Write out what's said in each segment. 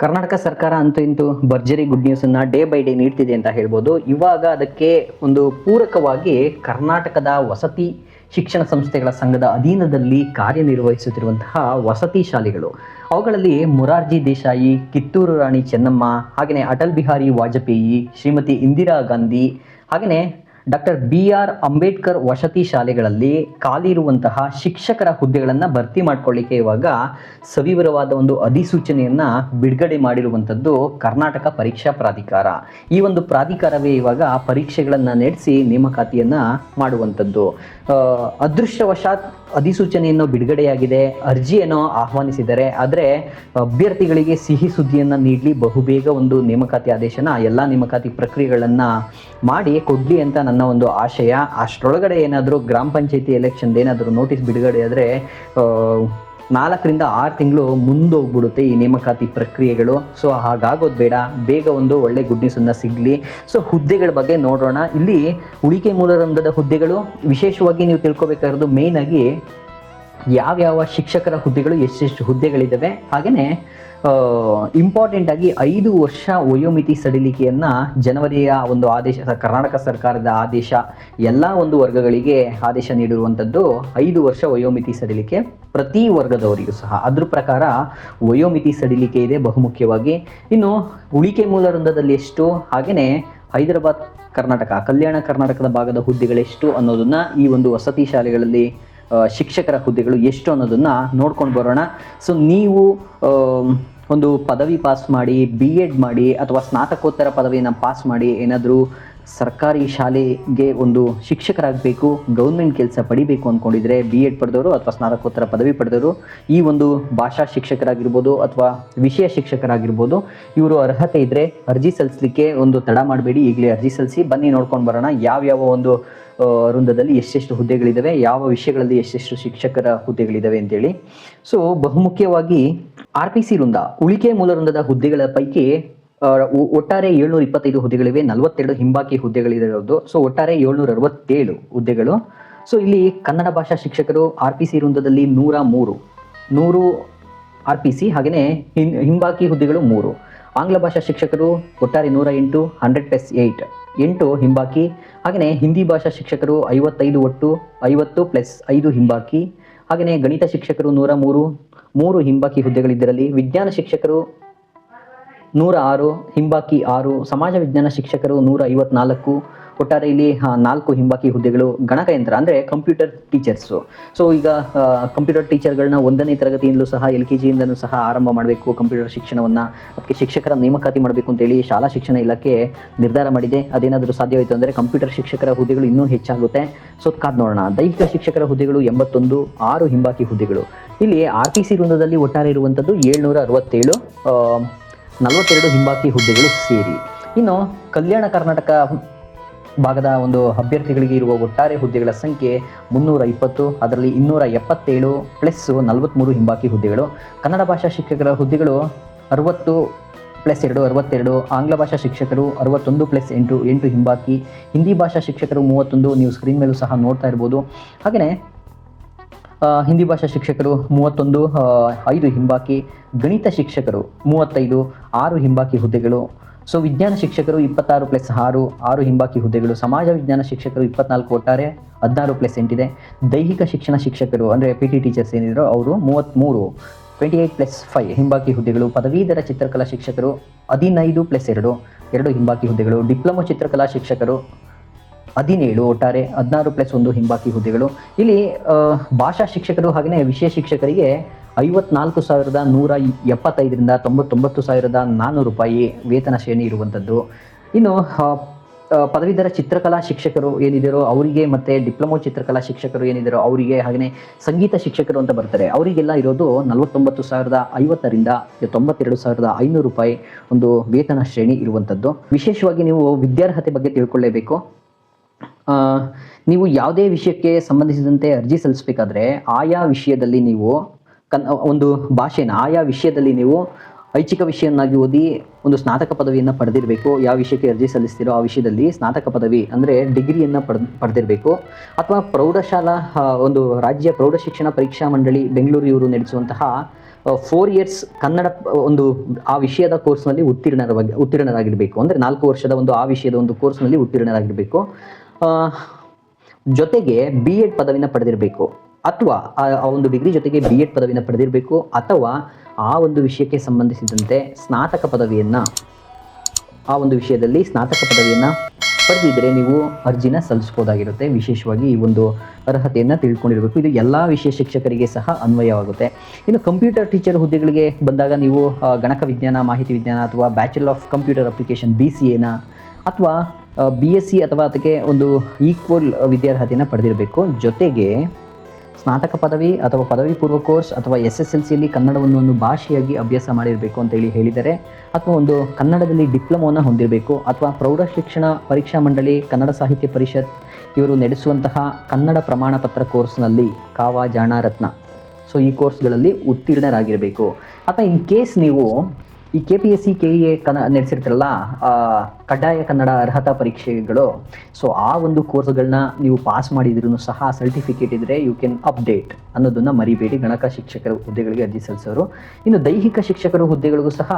ಕರ್ನಾಟಕ ಸರ್ಕಾರ ಅಂತೂ ಇಂತೂ ಭರ್ಜರಿ ಗುಡ್ ನ್ಯೂಸ್ ಅನ್ನ ಡೇ ಬೈ ಡೇ ನೀಡ್ತಿದೆ ಅಂತ ಹೇಳ್ಬೋದು. ಇವಾಗ ಅದಕ್ಕೆ ಒಂದು ಪೂರಕವಾಗಿ ಕರ್ನಾಟಕದ ವಸತಿ ಶಿಕ್ಷಣ ಸಂಸ್ಥೆಗಳ ಸಂಘದ ಅಧೀನದಲ್ಲಿ ಕಾರ್ಯನಿರ್ವಹಿಸುತ್ತಿರುವಂತಹ ವಸತಿ ಶಾಲೆಗಳು, ಅವುಗಳಲ್ಲಿ ಮೊರಾರ್ಜಿ ದೇಸಾಯಿ, ಕಿತ್ತೂರು ರಾಣಿ ಚೆನ್ನಮ್ಮ, ಹಾಗೆಯೇ ಅಟಲ್ ಬಿಹಾರಿ ವಾಜಪೇಯಿ, ಶ್ರೀಮತಿ ಇಂದಿರಾ ಗಾಂಧಿ, ಹಾಗೆಯೇ ಡಾಕ್ಟರ್ BR ಅಂಬೇಡ್ಕರ್ ವಸತಿ ಶಾಲೆಗಳಲ್ಲಿ ಖಾಲಿ ಇರುವಂತಹ ಶಿಕ್ಷಕರ ಹುದ್ದೆಗಳನ್ನು ಭರ್ತಿ ಮಾಡ್ಕೊಳ್ಳಿಕ್ಕೆ ಇವಾಗ ಸವಿವರವಾದ ಒಂದು ಅಧಿಸೂಚನೆಯನ್ನು ಬಿಡುಗಡೆ ಮಾಡಿರುವಂಥದ್ದು ಕರ್ನಾಟಕ ಪರೀಕ್ಷಾ ಪ್ರಾಧಿಕಾರ. ಈ ಒಂದು ಪ್ರಾಧಿಕಾರವೇ ಇವಾಗ ಪರೀಕ್ಷೆಗಳನ್ನು ನಡೆಸಿ ನೇಮಕಾತಿಯನ್ನು ಮಾಡುವಂಥದ್ದು. ಅದೃಷ್ಟವಶಾತ್ ಅಧಿಸೂಚನೆಯನ್ನು ಬಿಡುಗಡೆಯಾಗಿದೆ, ಅರ್ಜಿಯನ್ನು ಆಹ್ವಾನಿಸಿದ್ದಾರೆ. ಆದರೆ ಅಭ್ಯರ್ಥಿಗಳಿಗೆ ಸಿಹಿ ಸುದ್ದಿಯನ್ನು ನೀಡಲಿ, ಬಹುಬೇಗ ಒಂದು ನೇಮಕಾತಿ ಆದೇಶನ ಎಲ್ಲ ನೇಮಕಾತಿ ಪ್ರಕ್ರಿಯೆಗಳನ್ನು ಮಾಡಿ ಕೊಡಲಿ ಅಂತ ನನ್ನ ಒಂದು ಆಶಯ. ಅಷ್ಟರೊಳಗಡೆ ಏನಾದರೂ ಗ್ರಾಮ ಪಂಚಾಯತಿ ಎಲೆಕ್ಷನ್ ಏನಾದರೂ ನೋಟಿಸ್ ಬಿಡುಗಡೆ ಆದರೆ 4 ರಿಂದ 6 ತಿಂಗಳು ಮುಂದೋಗ್ಬಿಡುತ್ತೆ ಈ ನೇಮಕಾತಿ ಪ್ರಕ್ರಿಯೆಗಳು. ಸೊ ಹಾಗಾಗೋದು ಬೇಡ, ಬೇಗ ಒಂದು ಒಳ್ಳೆ ಗುಡ್ ನ್ಯೂಸನ್ನು ಸಿಗಲಿ. ಸೊ ಹುದ್ದೆಗಳ ಬಗ್ಗೆ ನೋಡೋಣ. ಇಲ್ಲಿ ಉಳಿಕೆ ಮೂಲರಂಗದ ಹುದ್ದೆಗಳು ವಿಶೇಷವಾಗಿ ನೀವು ತಿಳ್ಕೊಬೇಕಾಗಿರೋದು ಮೇಯ್ನ್ ಆಗಿ ಯಾವ್ಯಾವ ಶಿಕ್ಷಕರ ಹುದ್ದೆಗಳು, ಎಷ್ಟೆಷ್ಟು ಹುದ್ದೆಗಳಿದ್ದಾವೆ, ಹಾಗೆಯೇ ಇಂಪಾರ್ಟೆಂಟ್ ಆಗಿ 5 ವರ್ಷ ವಯೋಮಿತಿ ಸಡಿಲಿಕೆಯನ್ನು ಜನವರಿಯ ಒಂದು ಆದೇಶ, ಕರ್ನಾಟಕ ಸರ್ಕಾರದ ಆದೇಶ ಎಲ್ಲ ಒಂದು ವರ್ಗಗಳಿಗೆ ಆದೇಶ ನೀಡಿರುವಂಥದ್ದು 5 ವರ್ಷ ವಯೋಮಿತಿ ಸಡಿಲಿಕೆ ಪ್ರತಿ ವರ್ಗದವರಿಗೂ ಸಹ. ಅದ್ರ ಪ್ರಕಾರ ವಯೋಮಿತಿ ಸಡಿಲಿಕೆ ಇದೆ ಬಹುಮುಖ್ಯವಾಗಿ. ಇನ್ನು ಉಳಿಕೆ ಮೂಲ ವೃಂದದಲ್ಲಿ ಎಷ್ಟು, ಹಾಗೆಯೇ ಹೈದರಾಬಾದ್ ಕರ್ನಾಟಕ, ಕಲ್ಯಾಣ ಕರ್ನಾಟಕದ ಭಾಗದ ಹುದ್ದೆಗಳೆಷ್ಟು ಅನ್ನೋದನ್ನ ಈ ಒಂದು ವಸತಿ ಶಾಲೆಗಳಲ್ಲಿ ಶಿಕ್ಷಕರ ಹುದ್ದೆಗಳು ಎಷ್ಟು ಅನ್ನೋದನ್ನ ನೋಡ್ಕೊಂಡು ಬರೋಣ. ಸೊ ನೀವು ಒಂದು ಪದವಿ ಪಾಸ್ ಮಾಡಿ, BEd ಮಾಡಿ ಅಥವಾ ಸ್ನಾತಕೋತ್ತರ ಪದವಿಯನ್ನು ಪಾಸ್ ಮಾಡಿ ಏನಾದರೂ ಸರ್ಕಾರಿ ಶಾಲೆಗೆ ಒಂದು ಶಿಕ್ಷಕರಾಗಬೇಕು, ಗೌರ್ಮೆಂಟ್ ಕೆಲಸ ಪಡಿಬೇಕು ಅಂದ್ಕೊಂಡಿದ್ರೆ BEd ಪಡೆದವರು ಅಥವಾ ಸ್ನಾತಕೋತ್ತರ ಪದವಿ ಪಡೆದವರು, ಈ ಒಂದು ಭಾಷಾ ಶಿಕ್ಷಕರಾಗಿರ್ಬೋದು ಅಥವಾ ವಿಷಯ ಶಿಕ್ಷಕರಾಗಿರ್ಬೋದು, ಇವರು ಅರ್ಹತೆ ಇದ್ದರೆ ಅರ್ಜಿ ಸಲ್ಲಿಸಲಿಕ್ಕೆ ಒಂದು ತಡ ಮಾಡಬೇಡಿ, ಈಗಲೇ ಅರ್ಜಿ ಸಲ್ಲಿಸಿ. ಬನ್ನಿ ನೋಡ್ಕೊಂಡು ಬರೋಣ ಯಾವ್ಯಾವ ಒಂದು ವೃಂದದಲ್ಲಿ ಎಷ್ಟೆಷ್ಟು ಹುದ್ದೆಗಳಿದ್ದಾವೆ, ಯಾವ ವಿಷಯಗಳಲ್ಲಿ ಎಷ್ಟೆಷ್ಟು ಶಿಕ್ಷಕರ ಹುದ್ದೆಗಳಿದ್ದಾವೆ ಅಂತೇಳಿ. ಸೊ ಬಹುಮುಖ್ಯವಾಗಿ RPC ವೃಂದ, ಉಳಿಕೆ ಮೂಲ ವೃಂದದ ಹುದ್ದೆಗಳ ಪೈಕಿ ಒಟ್ಟಾರೆ 725 ಹುದ್ದೆಗಳಿವೆ, 42 ಹಿಂಬಾಕಿ ಹುದ್ದೆಗಳಿರೋದು. ಸೊ ಒಟ್ಟಾರೆ 767 ಹುದ್ದೆಗಳು. ಸೊ ಇಲ್ಲಿ ಕನ್ನಡ ಭಾಷಾ ಶಿಕ್ಷಕರು RPC ವೃಂದದಲ್ಲಿ 100 RPC, ಹಾಗೆಯೇ ಹಿಂಬಾಕಿ ಹುದ್ದೆಗಳು 3. ಆಂಗ್ಲ ಭಾಷಾ ಶಿಕ್ಷಕರು ಒಟ್ಟಾರೆ 108, 100 + 8 ಹಿಂಬಾಕಿ. ಹಾಗೆಯೇ ಹಿಂದಿ ಭಾಷಾ ಶಿಕ್ಷಕರು 55, ಒಟ್ಟು 50 + 5 ಹಿಂಬಾಕಿ. ಹಾಗೆಯೇ ಗಣಿತ ಶಿಕ್ಷಕರು 103 ಹಿಂಬಾಕಿ ಹುದ್ದೆಗಳಿದ್ದರಲ್ಲಿ. ವಿಜ್ಞಾನ ಶಿಕ್ಷಕರು 106 ಹಿಂಬಾಕಿ 6. ಸಮಾಜ ವಿಜ್ಞಾನ ಶಿಕ್ಷಕರು 154, ಒಟ್ಟಾರೆ ಇಲ್ಲಿ 4 ಹಿಂಬಾಕಿ ಹುದ್ದೆಗಳು. ಗಣಕಯಂತ್ರ ಅಂದರೆ ಕಂಪ್ಯೂಟರ್ ಟೀಚರ್ಸು. ಸೊ ಈಗ ಕಂಪ್ಯೂಟರ್ ಟೀಚರ್ಗಳನ್ನ 1ನೇ ತರಗತಿಯಿಂದಲೂ ಸಹ LKGಯಿಂದನೂ ಸಹ ಆರಂಭ ಮಾಡಬೇಕು ಕಂಪ್ಯೂಟರ್ ಶಿಕ್ಷಣವನ್ನು. ಅದಕ್ಕೆ ಶಿಕ್ಷಕರ ನೇಮಕಾತಿ ಮಾಡಬೇಕು ಅಂತೇಳಿ ಶಾಲಾ ಶಿಕ್ಷಣ ಇಲಾಖೆ ನಿರ್ಧಾರ ಮಾಡಿದೆ. ಅದೇನಾದರೂ ಸಾಧ್ಯವಾಯಿತು ಅಂದರೆ ಕಂಪ್ಯೂಟರ್ ಶಿಕ್ಷಕರ ಹುದ್ದೆಗಳು ಇನ್ನೂ ಹೆಚ್ಚಾಗುತ್ತೆ. ಸೊ ಕಾದು ನೋಡೋಣ. ದೈಹಿಕ ಶಿಕ್ಷಕರ ಹುದ್ದೆಗಳು 81, 6 ಹಿಂಬಾಕಿ ಹುದ್ದೆಗಳು. ಇಲ್ಲಿ RPC ವೃಂದದಲ್ಲಿ ಒಟ್ಟಾರೆ ಇರುವಂಥದ್ದು 767, 42 ಹಿಂಬಾಕಿ ಹುದ್ದೆಗಳು ಸೇರಿ. ಇನ್ನು ಕಲ್ಯಾಣ ಕರ್ನಾಟಕ ಭಾಗದ ಒಂದು ಅಭ್ಯರ್ಥಿಗಳಿಗೆ ಇರುವ ಒಟ್ಟಾರೆ ಹುದ್ದೆಗಳ ಸಂಖ್ಯೆ 320, ಅದರಲ್ಲಿ 277 + 43 ಹಿಂಬಾಕಿ ಹುದ್ದೆಗಳು. ಕನ್ನಡ ಭಾಷಾ ಶಿಕ್ಷಕರ ಹುದ್ದೆಗಳು 60 + 2 62. ಆಂಗ್ಲ ಭಾಷಾ ಶಿಕ್ಷಕರು 61 + 8 ಹಿಂಬಾಕಿ. ಹಿಂದಿ ಭಾಷಾ ಶಿಕ್ಷಕರು 31, ನೀವು ಸ್ಕ್ರೀನ್ ಮೇಲೂ ಸಹ ನೋಡ್ತಾ ಇರ್ಬೋದು. ಹಾಗೆಯೇ ಹಿಂದಿ ಭಾಷಾ ಶಿಕ್ಷಕರು 31, 5 ಹಿಂಬಾಕಿ. ಗಣಿತ ಶಿಕ್ಷಕರು 35, 6 ಹಿಂಬಾಕಿ ಹುದ್ದೆಗಳು. ಸೊ ವಿಜ್ಞಾನ ಶಿಕ್ಷಕರು 26 + 6 ಹಿಂಬಾಕಿ ಹುದ್ದೆಗಳು. ಸಮಾಜ ವಿಜ್ಞಾನ ಶಿಕ್ಷಕರು 24, ಒಟ್ಟಾರೆ 16 + 8 ಇದೆ. ದೈಹಿಕ ಶಿಕ್ಷಣ ಶಿಕ್ಷಕರು ಅಂದರೆ PT ಟೀಚರ್ಸ್ ಏನಿದ್ರು ಅವರು 33, 28 + 5 ಹಿಂಬಾಕಿ ಹುದ್ದೆಗಳು. ಪದವೀಧರ ಚಿತ್ರಕಲಾ ಶಿಕ್ಷಕರು 15 + 2 ಹಿಂಬಾಕಿ ಹುದ್ದೆಗಳು. ಡಿಪ್ಲೊಮಾ ಚಿತ್ರಕಲಾ ಶಿಕ್ಷಕರು 17, ಒಟ್ಟಾರೆ 16 + 1 ಹಿಂಬಾಕಿ ಹುದ್ದೆಗಳು. ಇಲ್ಲಿ ಭಾಷಾ ಶಿಕ್ಷಕರು ಹಾಗೆಯೇ ವಿಷಯ ಶಿಕ್ಷಕರಿಗೆ 54,175ರಿಂದ 99,400 ರೂಪಾಯಿ ವೇತನ ಶ್ರೇಣಿ ಇರುವಂಥದ್ದು. ಇನ್ನು ಪದವೀಧರ ಚಿತ್ರಕಲಾ ಶಿಕ್ಷಕರು ಏನಿದ್ದಾರೋ ಅವರಿಗೆ, ಮತ್ತು ಡಿಪ್ಲೊಮಾ ಚಿತ್ರಕಲಾ ಶಿಕ್ಷಕರು ಏನಿದ್ದಾರೋ ಅವರಿಗೆ, ಹಾಗೆಯೇ ಸಂಗೀತ ಶಿಕ್ಷಕರು ಅಂತ ಬರ್ತಾರೆ ಅವರಿಗೆಲ್ಲ ಇರೋದು 49,050ರಿಂದ 92,500 ರೂಪಾಯಿ ಒಂದು ವೇತನ ಶ್ರೇಣಿ ಇರುವಂಥದ್ದು. ವಿಶೇಷವಾಗಿ ನೀವು ವಿದ್ಯಾರ್ಹತೆ ಬಗ್ಗೆ ತಿಳ್ಕೊಳ್ಳೇಬೇಕು. ನೀವು ಯಾವುದೇ ವಿಷಯಕ್ಕೆ ಸಂಬಂಧಿಸಿದಂತೆ ಅರ್ಜಿ ಸಲ್ಲಿಸಬೇಕಾದ್ರೆ ಆಯಾ ವಿಷಯದಲ್ಲಿ ನೀವು ಒಂದು ಭಾಷೆನ ಆಯಾ ವಿಷಯದಲ್ಲಿ ನೀವು ಐಚ್ಛಿಕ ವಿಷಯವನ್ನಾಗಿ ಓದಿ ಒಂದು ಸ್ನಾತಕ ಪದವಿಯನ್ನು ಪಡೆದಿರಬೇಕು. ಯಾವ ವಿಷಯಕ್ಕೆ ಅರ್ಜಿ ಸಲ್ಲಿಸ್ತಿರೋ ಆ ವಿಷಯದಲ್ಲಿ ಸ್ನಾತಕ ಪದವಿ ಅಂದರೆ ಡಿಗ್ರಿಯನ್ನು ಪಡೆದಿರಬೇಕು. ಅಥವಾ ಪ್ರೌಢಶಾಲಾ ಒಂದು ರಾಜ್ಯ ಪ್ರೌಢಶಿಕ್ಷಣ ಪರೀಕ್ಷಾ ಮಂಡಳಿ ಬೆಂಗಳೂರು ಇವರು ನಡೆಸುವಂತಹ 4 ಇಯರ್ಸ್ ಕನ್ನಡ ಒಂದು ಆ ವಿಷಯದ ಕೋರ್ಸ್ನಲ್ಲಿ ಉತ್ತೀರ್ಣರಾಗಿರಬೇಕು. ಅಂದರೆ 4 ವರ್ಷದ ಒಂದು ಆ ವಿಷಯದ ಒಂದು ಕೋರ್ಸ್ನಲ್ಲಿ ಉತ್ತೀರ್ಣರಾಗಿರಬೇಕು. ಜೊತೆಗೆ BEd ಪದವಿನ ಪಡೆದಿರಬೇಕು, ಅಥವಾ ಆ ಒಂದು ಡಿಗ್ರಿ ಜೊತೆಗೆ BEd ಪದವಿನ ಪಡೆದಿರಬೇಕು, ಅಥವಾ ಆ ಒಂದು ವಿಷಯಕ್ಕೆ ಸಂಬಂಧಿಸಿದಂತೆ ಸ್ನಾತಕ ಪದವಿಯನ್ನು, ಆ ಒಂದು ವಿಷಯದಲ್ಲಿ ಸ್ನಾತಕ ಪದವಿಯನ್ನು ಪಡೆದಿದ್ದರೆ ನೀವು ಅರ್ಜಿನ ಸಲ್ಲಿಸ್ಬೋದಾಗಿರುತ್ತೆ. ವಿಶೇಷವಾಗಿ ಈ ಒಂದು ಅರ್ಹತೆಯನ್ನು ತಿಳ್ಕೊಂಡಿರಬೇಕು. ಇದು ಎಲ್ಲ ವಿಷಯ ಶಿಕ್ಷಕರಿಗೆ ಸಹ ಅನ್ವಯವಾಗುತ್ತೆ. ಇನ್ನು ಕಂಪ್ಯೂಟರ್ ಟೀಚರ್ ಹುದ್ದೆಗಳಿಗೆ ಬಂದಾಗ ನೀವು ಗಣಕ ವಿಜ್ಞಾನ, ಮಾಹಿತಿ ವಿಜ್ಞಾನ ಅಥವಾ ಬ್ಯಾಚುಲರ್ ಆಫ್ ಕಂಪ್ಯೂಟರ್ ಅಪ್ಲಿಕೇಶನ್ BCAನ ಅಥವಾ BSc ಅಥವಾ ಅದಕ್ಕೆ ಒಂದು ಈಕ್ವಲ್ ವಿದ್ಯಾರ್ಹತೆಯನ್ನು ಪಡೆದಿರಬೇಕು. ಜೊತೆಗೆ ಸ್ನಾತಕ ಪದವಿ ಅಥವಾ ಪದವಿ ಪೂರ್ವ ಕೋರ್ಸ್ ಅಥವಾ SSLCಯಲ್ಲಿ ಕನ್ನಡವನ್ನು ಒಂದು ಭಾಷೆಯಾಗಿ ಅಭ್ಯಾಸ ಮಾಡಿರಬೇಕು ಅಂತೇಳಿ ಹೇಳಿದ್ದಾರೆ. ಅಥವಾ ಒಂದು ಕನ್ನಡದಲ್ಲಿ ಡಿಪ್ಲೊಮೋನ ಹೊಂದಿರಬೇಕು, ಅಥವಾ ಪ್ರೌಢ ಶಿಕ್ಷಣ ಪರೀಕ್ಷಾ ಮಂಡಳಿ, ಕನ್ನಡ ಸಾಹಿತ್ಯ ಪರಿಷತ್ ಇವರು ನಡೆಸುವಂತಹ ಕನ್ನಡ ಪ್ರಮಾಣ ಪತ್ರ ಕೋರ್ಸ್ನಲ್ಲಿ ಕಾವ, ಜಾಣ, ರತ್ನ, ಸೊ ಈ ಕೋರ್ಸ್ಗಳಲ್ಲಿ ಉತ್ತೀರ್ಣರಾಗಿರಬೇಕು. ಅಥವಾ ಇನ್ ಕೇಸ್ ನೀವು ಈ KPSC KEA ನಡೆಸಿರ್ತಾರಲ್ಲ ಕಡ್ಡಾಯ ಕನ್ನಡ ಅರ್ಹತಾ ಪರೀಕ್ಷೆಗಳು, ಸೊ ಆ ಒಂದು ಕೋರ್ಸ್ಗಳನ್ನ ನೀವು ಪಾಸ್ ಮಾಡಿದ್ರೂ ಸಹ ಸರ್ಟಿಫಿಕೇಟ್ ಇದ್ದರೆ ಯು ಕ್ಯಾನ್ ಅಪ್ಡೇಟ್ ಅನ್ನೋದನ್ನು ಮರಿಬೇಡಿ. ಗಣಕ ಶಿಕ್ಷಕರ ಹುದ್ದೆಗಳಿಗೆ ಅರ್ಜಿ ಸಲ್ಲಿಸೋರು. ಇನ್ನು ದೈಹಿಕ ಶಿಕ್ಷಕರ ಹುದ್ದೆಗಳಿಗೂ ಸಹ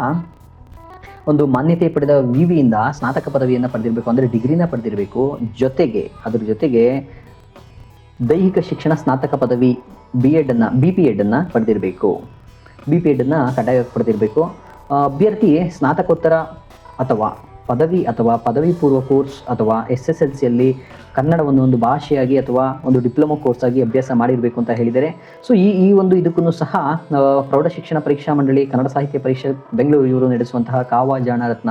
ಒಂದು ಮಾನ್ಯತೆ ಪಡೆದ ವಿವಿಯಿಂದ ಸ್ನಾತಕ ಪದವಿಯನ್ನು ಪಡೆದಿರಬೇಕು, ಅಂದರೆ ಡಿಗ್ರಿನ ಪಡೆದಿರಬೇಕು. ಜೊತೆಗೆ ಅದ್ರ ಜೊತೆಗೆ ದೈಹಿಕ ಶಿಕ್ಷಣ ಸ್ನಾತಕ ಪದವಿ BPEd ಅನ್ನು ಪಡೆದಿರಬೇಕು. BPEdನ್ನು ಕಡ್ಡಾಯವಾಗಿ ಪಡೆದಿರಬೇಕು. ಅಭ್ಯರ್ಥಿ ಸ್ನಾತಕೋತ್ತರ ಅಥವಾ ಪದವಿ ಅಥವಾ ಪದವಿ ಪೂರ್ವ ಕೋರ್ಸ್ ಅಥವಾ SSLCಯಲ್ಲಿ ಕನ್ನಡವನ್ನು ಒಂದು ಭಾಷೆಯಾಗಿ ಅಥವಾ ಒಂದು ಡಿಪ್ಲೊಮಾ ಕೋರ್ಸ್ ಆಗಿ ಅಭ್ಯಾಸ ಮಾಡಿರಬೇಕು ಅಂತ ಹೇಳಿದ್ದಾರೆ. ಸೊ ಈ ಒಂದು ಇದಕ್ಕೂ ಸಹ ಪ್ರೌಢ ಶಿಕ್ಷಣ ಪರೀಕ್ಷಾ ಮಂಡಳಿ, ಕನ್ನಡ ಸಾಹಿತ್ಯ ಪರಿಷತ್ ಬೆಂಗಳೂರು ಇವರು ನಡೆಸುವಂತಹ ಕಾವ, ಜಾಣ, ರತ್ನ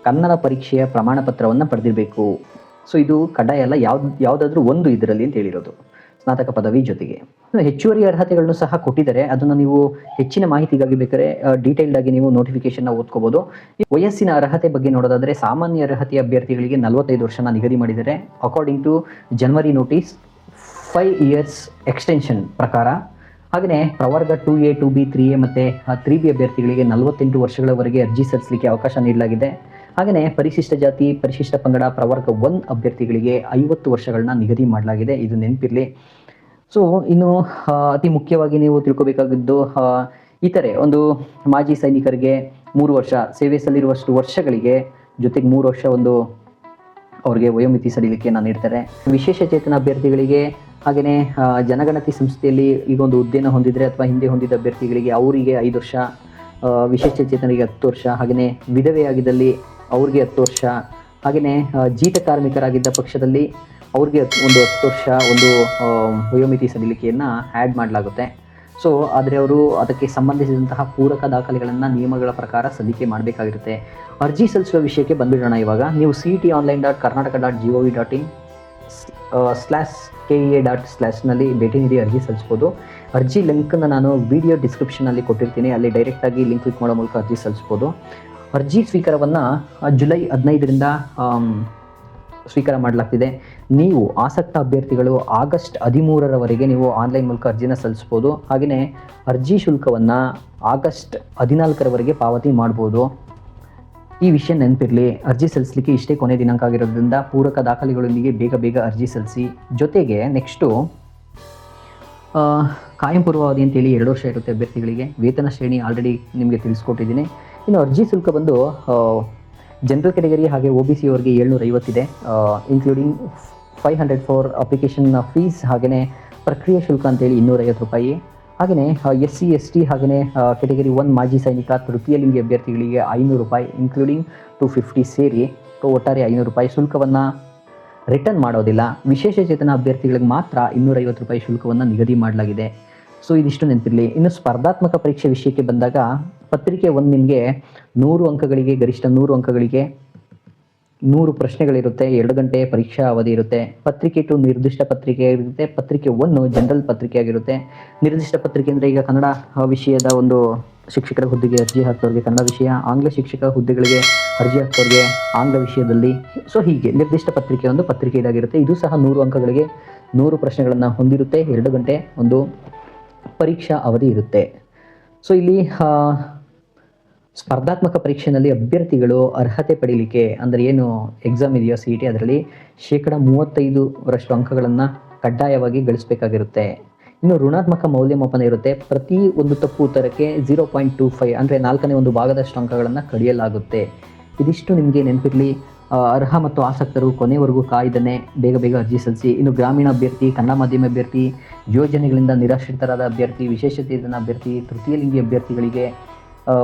ಕನ್ನಡ ಪರೀಕ್ಷೆಯ ಪ್ರಮಾಣ ಪತ್ರವನ್ನು ಪಡೆದಿರಬೇಕು. ಸೊ ಇದು ಕಡ್ಡಾಯ ಅಲ್ಲ, ಯಾವುದಾದ್ರೂ ಒಂದು ಇದರಲ್ಲಿ ಅಂತ ಹೇಳಿರೋದು ಸ್ನಾತಕ ಪದವಿ ಜೊತೆಗೆ. ಹೆಚ್ಚುವರಿ ಅರ್ಹತೆಗಳನ್ನು ಸಹ ಕೊಟ್ಟಿದ್ದಾರೆ. ಅದನ್ನು ನೀವು ಹೆಚ್ಚಿನ ಮಾಹಿತಿಗಾಗಿ ಬೇಕಾದ್ರೆ ಡೀಟೇಲ್ಡ್ ಆಗಿ ನೀವು ನೋಟಿಫಿಕೇಶನ್ನ ಓದ್ಕೋಬಹುದು. ವಯಸ್ಸಿನ ಅರ್ಹತೆ ಬಗ್ಗೆ ನೋಡೋದಾದ್ರೆ ಸಾಮಾನ್ಯ ಅರ್ಹತೆಯ ಅಭ್ಯರ್ಥಿಗಳಿಗೆ 45 ವರ್ಷನ ನಿಗದಿ ಮಾಡಿದ್ದಾರೆ. According to January notice 5 years extension ಪ್ರಕಾರ. ಹಾಗೆಯೇ ಪ್ರವರ್ಗ 2A, 2B, 3A ಮತ್ತು 3B ಅಭ್ಯರ್ಥಿಗಳಿಗೆ 48 ವರ್ಷಗಳವರೆಗೆ ಅರ್ಜಿ ಸಲ್ಲಿಸಲಿಕ್ಕೆ ಅವಕಾಶ ನೀಡಲಾಗಿದೆ. ಹಾಗೆಯೇ ಪರಿಶಿಷ್ಟ ಜಾತಿ, ಪರಿಶಿಷ್ಟ ಪಂಗಡ ಪ್ರವರ್ಗ 1 ಅಭ್ಯರ್ಥಿಗಳಿಗೆ 50 ವರ್ಷಗಳನ್ನ ನಿಗದಿ ಮಾಡಲಾಗಿದೆ. ಇದು ನೆನಪಿರಲಿ. ಸೊ ಇನ್ನು ಅತಿ ಮುಖ್ಯವಾಗಿ ನೀವು ತಿಳ್ಕೊಬೇಕಾಗಿದ್ದು, ಇತರೆ ಒಂದು ಮಾಜಿ ಸೈನಿಕರಿಗೆ 3 ವರ್ಷ ಸೇವೆ ಸಲ್ಲಿರುವಷ್ಟು ವರ್ಷಗಳಿಗೆ ಜೊತೆಗೆ 3 ವರ್ಷ ಒಂದು ಅವ್ರಿಗೆ ವಯೋಮಿತಿ ಸಡಿಲಿಕೆಯನ್ನು ನೀಡ್ತಾರೆ. ವಿಶೇಷ ಚೇತನ ಅಭ್ಯರ್ಥಿಗಳಿಗೆ, ಹಾಗೆಯೇ ಜನಗಣತಿ ಸಂಸ್ಥೆಯಲ್ಲಿ ಈಗ ಒಂದು ಹುದ್ದೆಯನ್ನು ಹೊಂದಿದರೆ ಅಥವಾ ಹಿಂದೆ ಹೊಂದಿದ ಅಭ್ಯರ್ಥಿಗಳಿಗೆ ಅವರಿಗೆ 5 ವರ್ಷ, ವಿಶೇಷ ಚೇತನರಿಗೆ 10 ವರ್ಷ, ಹಾಗೆಯೇ ವಿಧವೆಯಾಗಿದ್ದಲ್ಲಿ ಅವ್ರಿಗೆ 10 ವರ್ಷ, ಹಾಗೆಯೇ ಜೀತ ಕಾರ್ಮಿಕರಾಗಿದ್ದ ಪಕ್ಷದಲ್ಲಿ ಅವ್ರಿಗೆ ಒಂದು 10 ವರ್ಷ ಒಂದು ವಯೋಮಿತಿ ಸಡಿಲಿಕೆಯನ್ನು ಆ್ಯಡ್ ಮಾಡಲಾಗುತ್ತೆ. ಸೊ ಆದರೆ ಅವರು ಅದಕ್ಕೆ ಸಂಬಂಧಿಸಿದಂತಹ ಪೂರಕ ದಾಖಲೆಗಳನ್ನು ನಿಯಮಗಳ ಪ್ರಕಾರ ಸಲ್ಲಿಕೆ ಮಾಡಬೇಕಾಗಿರುತ್ತೆ. ಅರ್ಜಿ ಸಲ್ಲಿಸುವ ವಿಷಯಕ್ಕೆ ಬಂದುಬಿಡೋಣ. ಇವಾಗ ನೀವು cet.karnataka.gov.in/KEA./ ಭೇಟಿ ನೀಡಿ ಅರ್ಜಿ ಸಲ್ಲಿಸ್ಬೋದು. ಅರ್ಜಿ ಲಿಂಕನ್ನು ನಾನು ವಿಡಿಯೋ ಡಿಸ್ಕ್ರಿಪ್ಷನಲ್ಲಿ ಕೊಟ್ಟಿರ್ತೀನಿ, ಅಲ್ಲಿ ಡೈರೆಕ್ಟಾಗಿ ಲಿಂಕ್ ಕ್ಲಿಕ್ ಮಾಡೋ ಮೂಲಕ ಅರ್ಜಿ ಸಲ್ಲಿಸ್ಬೋದು. ಅರ್ಜಿ ಸ್ವೀಕಾರವನ್ನು ಜುಲೈ 15ರಿಂದ ಸ್ವೀಕಾರ ಮಾಡಲಾಗ್ತಿದೆ. ನೀವು ಆಸಕ್ತ ಅಭ್ಯರ್ಥಿಗಳು ಆಗಸ್ಟ್ 13ರವರೆಗೆ ನೀವು ಆನ್ಲೈನ್ ಮೂಲಕ ಅರ್ಜಿನ ಸಲ್ಲಿಸ್ಬೋದು. ಹಾಗೆಯೇ ಅರ್ಜಿ ಶುಲ್ಕವನ್ನು ಆಗಸ್ಟ್ 14ರವರೆಗೆ ಪಾವತಿ ಮಾಡ್ಬೋದು. ಈ ವಿಷಯ ನೆನಪಿರಲಿ. ಅರ್ಜಿ ಸಲ್ಲಿಸಲಿಕ್ಕೆ ಇಷ್ಟೇ ಕೊನೆ ದಿನಾಂಕ ಆಗಿರೋದ್ರಿಂದ ಪೂರಕ ದಾಖಲೆಗಳೊಂದಿಗೆ ಬೇಗ ಅರ್ಜಿ ಸಲ್ಲಿಸಿ. ಜೊತೆಗೆ ನೆಕ್ಸ್ಟು ಕಾಯಂ ಪೂರ್ವಾವಧಿ ಅಂತೇಳಿ 2 ವರ್ಷ ಇರುತ್ತೆ ಅಭ್ಯರ್ಥಿಗಳಿಗೆ. ವೇತನ ಶ್ರೇಣಿ ಆಲ್ರೆಡಿ ನಿಮಗೆ ತಿಳಿಸ್ಕೊಟ್ಟಿದ್ದೀನಿ. ಇನ್ನು ಅರ್ಜಿ ಶುಲ್ಕ ಬಂದು ಜನರಲ್ ಕ್ಯಾಟಗರಿ ಹಾಗೆ OBC ಅವರಿಗೆ 750 ಇದೆ, ಇನ್ಕ್ಲೂಡಿಂಗ್ 500 ಫಾರ್ ಅಪ್ಲಿಕೇಶನ್ ಫೀಸ್. ಹಾಗೆಯೇ ಪ್ರಕ್ರಿಯೆ ಶುಲ್ಕ ಅಂತೇಳಿ 250 ರೂಪಾಯಿ. ಹಾಗೆಯೇ SC ST ಹಾಗೆಯೇ ಕ್ಯಾಟಗರಿ 1 ಮಾಜಿ ಸೈನಿಕ ತೃತೀಯ ಲಿಂಗಿ ಅಭ್ಯರ್ಥಿಗಳಿಗೆ 500 ರೂಪಾಯಿ, ಇನ್ಕ್ಲೂಡಿಂಗ್ 250 ಸೇರಿ ಒಟ್ಟಾರೆ 500 ರೂಪಾಯಿ ಶುಲ್ಕವನ್ನು ರಿಟರ್ನ್ ಮಾಡೋದಿಲ್ಲ. ವಿಶೇಷ ಚೇತನ ಅಭ್ಯರ್ಥಿಗಳಿಗೆ ಮಾತ್ರ 250 ರೂಪಾಯಿ ಶುಲ್ಕವನ್ನು ನಿಗದಿ ಮಾಡಲಾಗಿದೆ. ಸೊ ಇದಿಷ್ಟು ನೆನಪಿರಲಿ. ಇನ್ನು ಸ್ಪರ್ಧಾತ್ಮಕ ಪರೀಕ್ಷೆ ವಿಷಯಕ್ಕೆ ಬಂದಾಗ ಪತ್ರಿಕೆ 1 ನಿಮಗೆ 100 ಅಂಕಗಳಿಗೆ, ಗರಿಷ್ಠ 100 ಅಂಕಗಳಿಗೆ 100 ಪ್ರಶ್ನೆಗಳಿರುತ್ತೆ. 2 ಗಂಟೆ ಪರೀಕ್ಷಾ ಅವಧಿ ಇರುತ್ತೆ. ಪತ್ರಿಕೆ 2 ನಿರ್ದಿಷ್ಟ ಪತ್ರಿಕೆ ಆಗಿರುತ್ತೆ. ಪತ್ರಿಕೆ 1 ಜನರಲ್ ಪತ್ರಿಕೆ ಆಗಿರುತ್ತೆ. ನಿರ್ದಿಷ್ಟ ಪತ್ರಿಕೆ ಅಂದರೆ ಈಗ ಕನ್ನಡ ವಿಷಯದ ಒಂದು ಶಿಕ್ಷಕರ ಹುದ್ದೆಗೆ ಅರ್ಜಿ ಹಾಕೋರಿಗೆ ಕನ್ನಡ ವಿಷಯ, ಆಂಗ್ಲ ಶಿಕ್ಷಕ ಹುದ್ದೆಗಳಿಗೆ ಅರ್ಜಿ ಹಾಕೋರಿಗೆ ಆಂಗ್ಲ ವಿಷಯದಲ್ಲಿ. ಸೊ ಹೀಗೆ ನಿರ್ದಿಷ್ಟ ಪತ್ರಿಕೆ ಒಂದು ಪತ್ರಿಕೆ ಇದಾಗಿರುತ್ತೆ. ಇದು ಸಹ 100 ಅಂಕಗಳಿಗೆ 100 ಪ್ರಶ್ನೆಗಳನ್ನು ಹೊಂದಿರುತ್ತೆ. 2 ಗಂಟೆ ಒಂದು ಪರೀಕ್ಷಾ ಅವಧಿ ಇರುತ್ತೆ. ಸೊ ಇಲ್ಲಿ ಸ್ಪರ್ಧಾತ್ಮಕ ಪರೀಕ್ಷೆಯಲ್ಲಿ ಅಭ್ಯರ್ಥಿಗಳು ಅರ್ಹತೆ ಪಡೀಲಿಕ್ಕೆ ಅಂದರೆ ಏನು ಎಕ್ಸಾಮ್ ಇದೆಯೋ CET ಅದರಲ್ಲಿ 35% ಅಂಕಗಳನ್ನು ಕಡ್ಡಾಯವಾಗಿ ಗಳಿಸಬೇಕಾಗಿರುತ್ತೆ. ಇನ್ನು ಋಣಾತ್ಮಕ ಮೌಲ್ಯಮಾಪನ ಇರುತ್ತೆ. ಪ್ರತಿ ಒಂದು ತಪ್ಪು ಉತ್ತರಕ್ಕೆ 0.25 ಅಂದರೆ 4ನೇ ಒಂದು ಭಾಗದಷ್ಟು ಅಂಕಗಳನ್ನು ಕಡಿಯಲಾಗುತ್ತೆ. ಇದಿಷ್ಟು ನಿಮಗೆ ನೆನಪಿರಲಿ. ಅರ್ಹ ಮತ್ತು ಆಸಕ್ತರು ಕೊನೆವರೆಗೂ ಕಾಯ್ದನೆ ಬೇಗ ಬೇಗ ಅರ್ಜಿ ಸಲ್ಲಿಸಿ. ಇನ್ನು ಗ್ರಾಮೀಣ ಅಭ್ಯರ್ಥಿ, ಕನ್ನಡ ಮಾಧ್ಯಮ ಅಭ್ಯರ್ಥಿ, ಯೋಜನೆಗಳಿಂದ ನಿರಾಶ್ರಿತರಾದ ಅಭ್ಯರ್ಥಿ, ವಿಶೇಷಚೇತನ ಅಭ್ಯರ್ಥಿ, ತೃತೀಯ ಲಿಂಗಿ ಅಭ್ಯರ್ಥಿಗಳಿಗೆ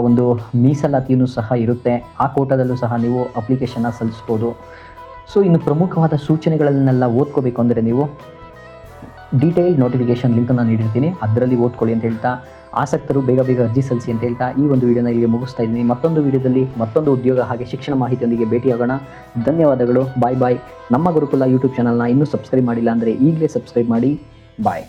ಒಂದು ಮೀಸಲಾತಿಯೂ ಸಹ ಇರುತ್ತೆ. ಆ ಕೋಟಾದಲ್ಲೂ ಸಹ ನೀವು ಅಪ್ಲಿಕೇಶನ್ನ ಸಲ್ಲಿಸ್ಬೋದು. ಸೊ ಇನ್ನು ಪ್ರಮುಖವಾದ ಸೂಚನೆಗಳನ್ನೆಲ್ಲ ಓದ್ಕೋಬೇಕು ಅಂದರೆ ನೀವು ಡೀಟೇಲ್ಡ್ ನೋಟಿಫಿಕೇಶನ್ ಲಿಂಕನ್ನು ನೀಡಿರ್ತೀನಿ, ಅದರಲ್ಲಿ ಓದ್ಕೊಳ್ಳಿ ಅಂತ ಹೇಳ್ತಾ, ಆಸಕ್ತರು ಬೇಗ ಬೇಗ ಅರ್ಜಿ ಸಲ್ಲಿಸಿ ಅಂತ ಹೇಳ್ತಾ ಈ ಒಂದು ವಿಡಿಯೋನ ಇಲ್ಲಿಗೆ ಮುಗಿಸ್ತಾ ಇದ್ದೀನಿ. ಮತ್ತೊಂದು ವಿಡಿಯೋದಲ್ಲಿ ಮತ್ತೊಂದು ಉದ್ಯೋಗ ಹಾಗೆ ಶಿಕ್ಷಣ ಮಾಹಿತಿಯೊಂದಿಗೆ ಭೇಟಿಯಾಗೋಣ. ಧನ್ಯವಾದಗಳು. ಬಾಯ್ ಬಾಯ್. ನಮ್ಮ ಗುರುಕುಲ ಯೂಟ್ಯೂಬ್ ಚಾನಲ್ನ ಇನ್ನೂ ಸಬ್ಸ್ಕ್ರೈಬ್ ಮಾಡಿಲ್ಲ ಅಂದರೆ ಈಗಲೇ ಸಬ್ಸ್ಕ್ರೈಬ್ ಮಾಡಿ. ಬಾಯ್.